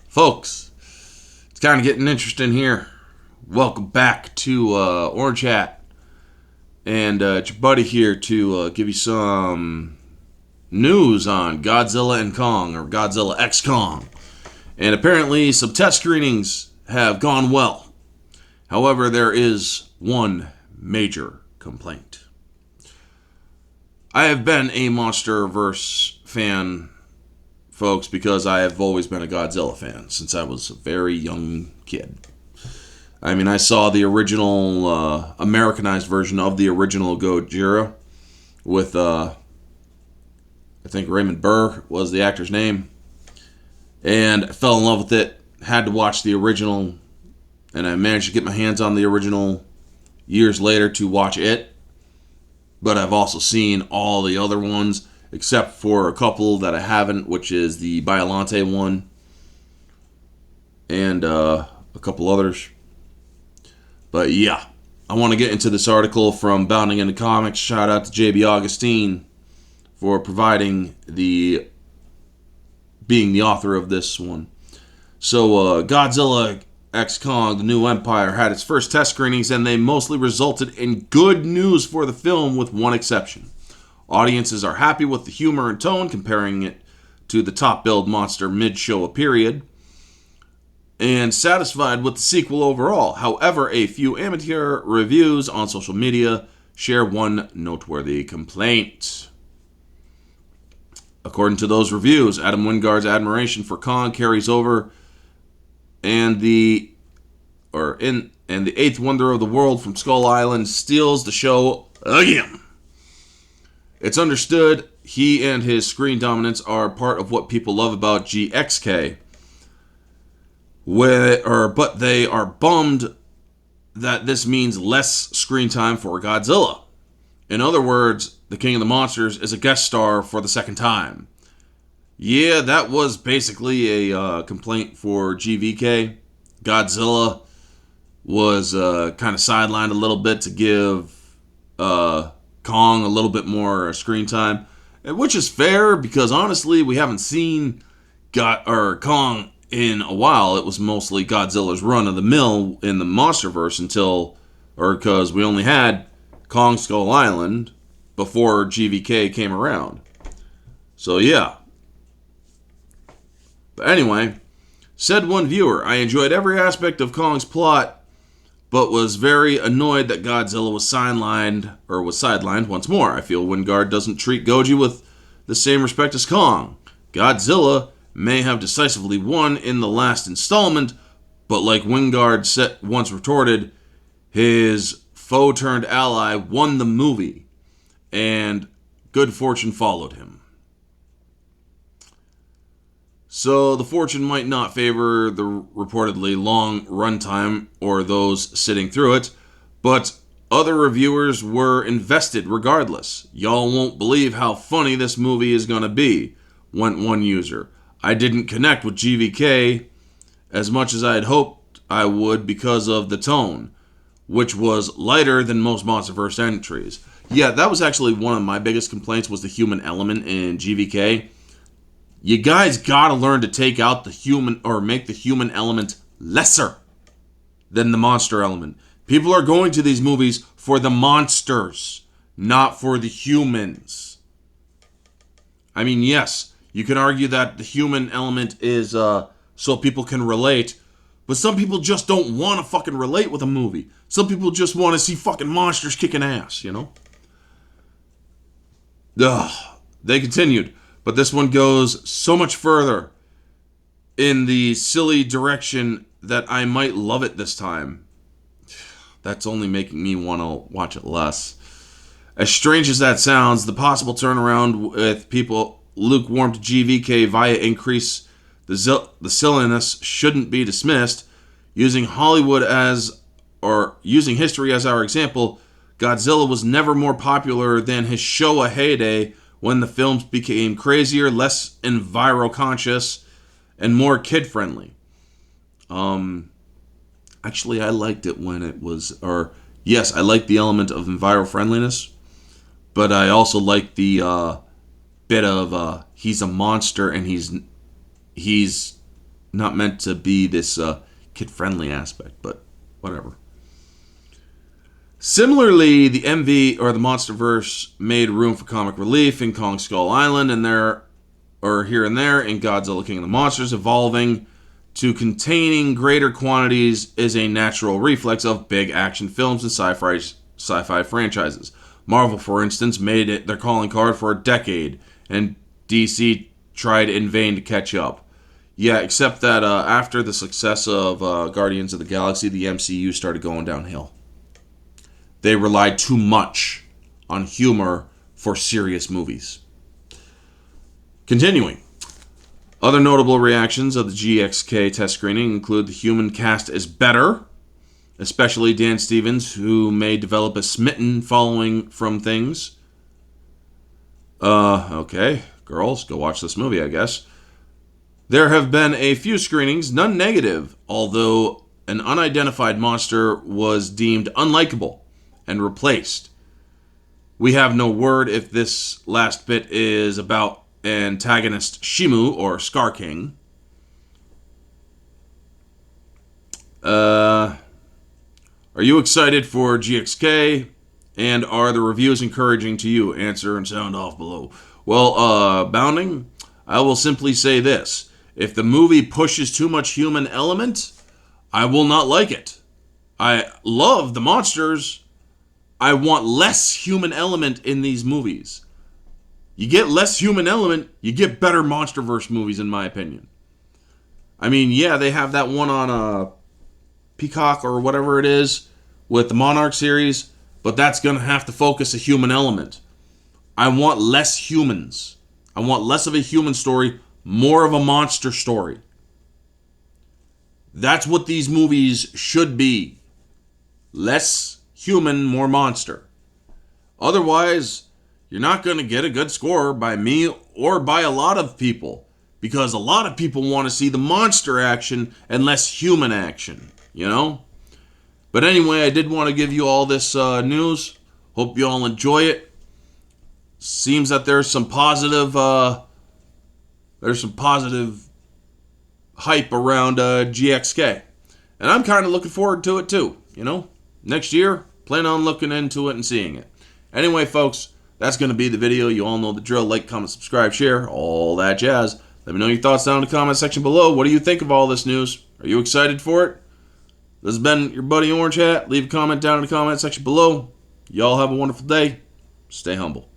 Folks, it's kind of getting interesting here. Welcome back to Orange Hat, and it's your buddy here to give you some news on Godzilla and Kong, or Godzilla X Kong. And apparently, some test screenings have gone well. However, there is one major complaint. I have been a MonsterVerse fan, folks, because I have always been a Godzilla fan since I was a very young kid. I mean, I saw the original Americanized version of the original Godzilla with, I think Raymond Burr was the actor's name, and I fell in love with it. Had to watch the original, and I managed to get my hands on the original years later to watch it. But I've also seen all the other ones, except for a couple that I haven't, which is the Biollante one and a couple others. But yeah, I want to get into this article from Bounding into Comics. Shout out to JB Augustine for being the author of this one. So Godzilla X Kong, The New Empire, had its first test screenings, and they mostly resulted in good news for the film, with one exception. Audiences are happy with the humor and tone, comparing it to the top-billed monster mid-show period, and satisfied with the sequel overall. However, a few amateur reviews on social media share one noteworthy complaint. According to those reviews, Adam Wingard's admiration for Kong carries over, and the eighth wonder of the world from Skull Island steals the show again. It's understood he and his screen dominance are part of what people love about GxK, but they are bummed that this means less screen time for Godzilla. In other words, the King of the Monsters is a guest star for the second time. Yeah, that was basically a complaint for GxK. Godzilla was kind of sidelined a little bit to give Kong a little bit more screen time, which is fair because honestly, we haven't seen Kong in a while. It was mostly Godzilla's run of the mill in the MonsterVerse because we only had Kong Skull Island before GxK came around. So yeah. But anyway, said one viewer, I enjoyed every aspect of Kong's plot, but was very annoyed that Godzilla was sidelined once more. I feel Wingard doesn't treat Goji with the same respect as Kong. Godzilla may have decisively won in the last installment, but like Wingard once retorted, his foe-turned-ally won the movie, and good fortune followed him. So the fortune might not favor the reportedly long runtime or those sitting through it, but other reviewers were invested regardless. Y'all won't believe how funny this movie is going to be, went one user. I didn't connect with GxK as much as I had hoped I would because of the tone, which was lighter than most MonsterVerse entries. Yeah, that was actually one of my biggest complaints, was the human element in GxK. You guys gotta learn to take out the human, or make the human element lesser than the monster element. People are going to these movies for the monsters, not for the humans. I mean, yes, you can argue that the human element is so people can relate, but some people just don't want to fucking relate with a movie. Some people just want to see fucking monsters kicking ass, you know? They continued. But this one goes so much further in the silly direction that I might love it this time. That's only making me want to watch it less. As strange as that sounds, the possible turnaround with people lukewarm to GxK via increase the silliness shouldn't be dismissed. Using using history as our example, Godzilla was never more popular than his Showa heyday, when the films became crazier, less enviro-conscious, and more kid-friendly. Actually, I liked it when it was, yes, I liked the element of enviro-friendliness, but I also liked the bit of he's a monster and he's he's not meant to be this kid-friendly aspect, but whatever. Similarly, the MV or the MonsterVerse made room for comic relief in Kong Skull Island and here and there in Godzilla King of the Monsters. Evolving to containing greater quantities is a natural reflex of big action films and sci-fi franchises. Marvel, for instance, made it their calling card for a decade, and DC tried in vain to catch up. Yeah, except that after the success of Guardians of the Galaxy, the MCU started going downhill. They relied too much on humor for serious movies. Continuing. Other notable reactions of the GxK test screening include the human cast is better, especially Dan Stevens, who may develop a smitten following from things. Okay, girls, go watch this movie, I guess. There have been a few screenings, none negative, although an unidentified monster was deemed unlikable and replaced. We have no word if this last bit is about antagonist Shimu or Scar King. Are you excited for GxK? And are the reviews encouraging to you? Answer and sound off below. Well, Bounding, I will simply say this. If the movie pushes too much human element, I will not like it. I love the monsters. I want less human element in these movies. You get less human element, you get better MonsterVerse movies, in my opinion. I mean, yeah, they have that one on Peacock or whatever it is with the Monarch series, but that's going to have to focus a human element. I want less humans. I want less of a human story, more of a monster story. That's what these movies should be. Less human, more monster. Otherwise, you're not going to get a good score by me or by a lot of people, because a lot of people want to see the monster action and less human action, you know? But anyway, I did want to give you all this news. Hope you all enjoy it. Seems that there's some positive hype around GxK. And I'm kind of looking forward to it too, you know? Next year, plan on looking into it and seeing it. Anyway, folks, that's going to be the video. You all know the drill. Like, comment, subscribe, share, all that jazz. Let me know your thoughts down in the comment section below. What do you think of all this news? Are you excited for it? This has been your buddy Orange Hat. Leave a comment down in the comment section below. Y'all have a wonderful day. Stay humble.